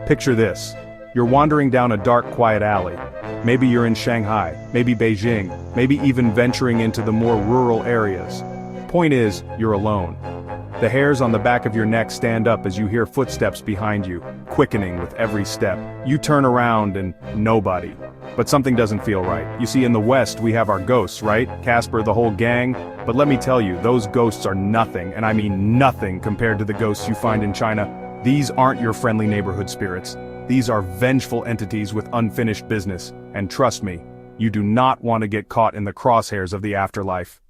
Picture this. You're wandering down a dark, quiet alley. Maybe you're in Shanghai, maybe Beijing, maybe even venturing into the more rural areas. Point is, you're alone. The hairs on the back of your neck stand up as you hear footsteps behind you, quickening with every step. You turn around and nobody. But something doesn't feel right. You see, in the West we have our ghosts, right? Casper, the whole gang. But let me tell you, those ghosts are nothing, and I mean nothing compared to the ghosts you find in China. These aren't your friendly neighborhood spirits. These are vengeful entities with unfinished business. And trust me, you do not want to get caught in the crosshairs of the afterlife.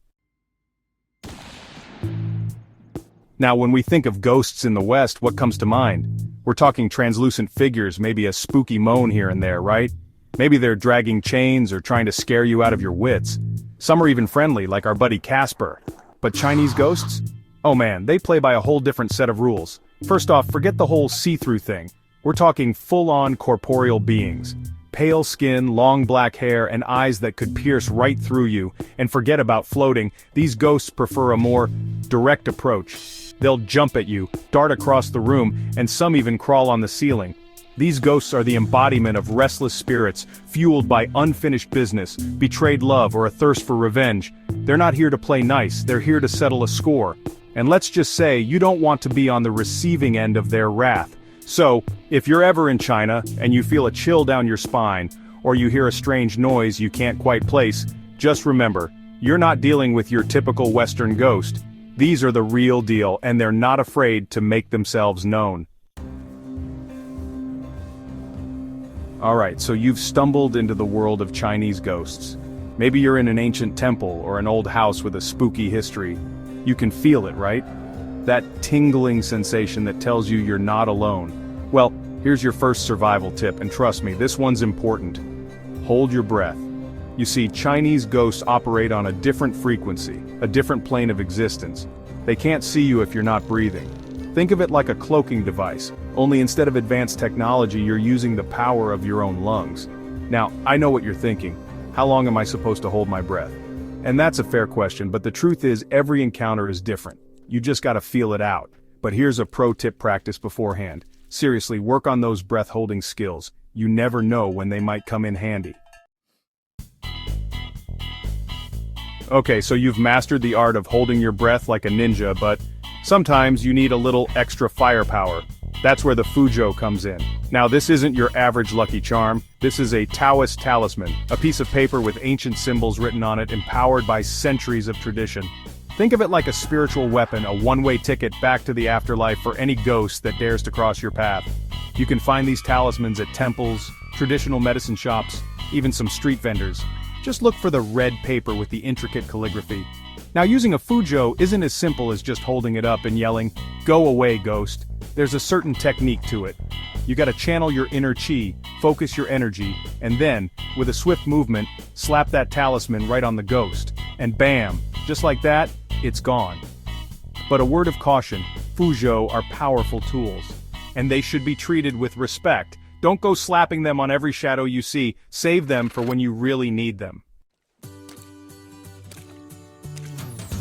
Now, when we think of ghosts in the West, what comes to mind? We're talking translucent figures, maybe a spooky moan here and there, right? Maybe they're dragging chains or trying to scare you out of your wits. Some are even friendly, like our buddy Casper. But Chinese ghosts? Oh man, they play by a whole different set of rules. First off, forget the whole see-through thing. We're talking full-on corporeal beings. Pale skin, long black hair, and eyes that could pierce right through you. And forget about floating, these ghosts prefer a more direct approach. They'll jump at you, dart across the room, and some even crawl on the ceiling. These ghosts are the embodiment of restless spirits, fueled by unfinished business, betrayed love, or a thirst for revenge. They're not here to play nice, they're here to settle a score. And let's just say, you don't want to be on the receiving end of their wrath. So, if you're ever in China, and you feel a chill down your spine, or you hear a strange noise you can't quite place, just remember, you're not dealing with your typical Western ghost. These are the real deal, and they're not afraid to make themselves known. Alright, so you've stumbled into the world of Chinese ghosts. Maybe you're in an ancient temple or an old house with a spooky history. You can feel it, right? That tingling sensation that tells you you're not alone. Well, here's your first survival tip, and trust me, this one's important. Hold your breath. You see, Chinese ghosts operate on a different frequency, a different plane of existence. They can't see you if you're not breathing. Think of it like a cloaking device, only instead of advanced technology you're using the power of your own lungs. Now, I know what you're thinking. How long am I supposed to hold my breath? And that's a fair question, but the truth is every encounter is different. You just gotta feel it out. But here's a pro tip: practice beforehand. Seriously, work on those breath-holding skills. You never know when they might come in handy. Okay, so you've mastered the art of holding your breath like a ninja, but sometimes you need a little extra firepower. That's where the Fuzhou comes in. Now, this isn't your average lucky charm. This is a Taoist talisman, a piece of paper with ancient symbols written on it, empowered by centuries of tradition. Think of it like a spiritual weapon, a one-way ticket back to the afterlife for any ghost that dares to cross your path. You can find these talismans at temples, traditional medicine shops, even some street vendors. Just look for the red paper with the intricate calligraphy. Now, using a Fuzhou isn't as simple as just holding it up and yelling, "Go away, ghost." There's a certain technique to it. You gotta channel your inner chi, focus your energy, and then, with a swift movement, slap that talisman right on the ghost. And bam, just like that, it's gone. But a word of caution, Fuzhou are powerful tools. And they should be treated with respect. Don't go slapping them on every shadow you see. Save them for when you really need them.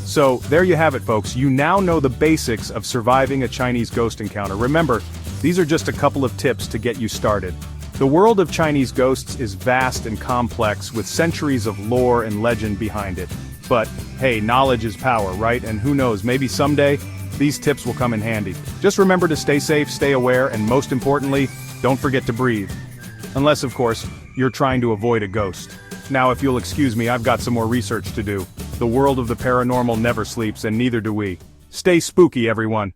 So, there you have it, folks. You now know the basics of surviving a Chinese ghost encounter. Remember, these are just a couple of tips to get you started. The world of Chinese ghosts is vast and complex, with centuries of lore and legend behind it. But, hey, knowledge is power, right? And who knows, maybe someday, these tips will come in handy. Just remember to stay safe, stay aware, and most importantly, don't forget to breathe. Unless, of course, you're trying to avoid a ghost. Now, if you'll excuse me, I've got some more research to do. The world of the paranormal never sleeps, and neither do we. Stay spooky, everyone.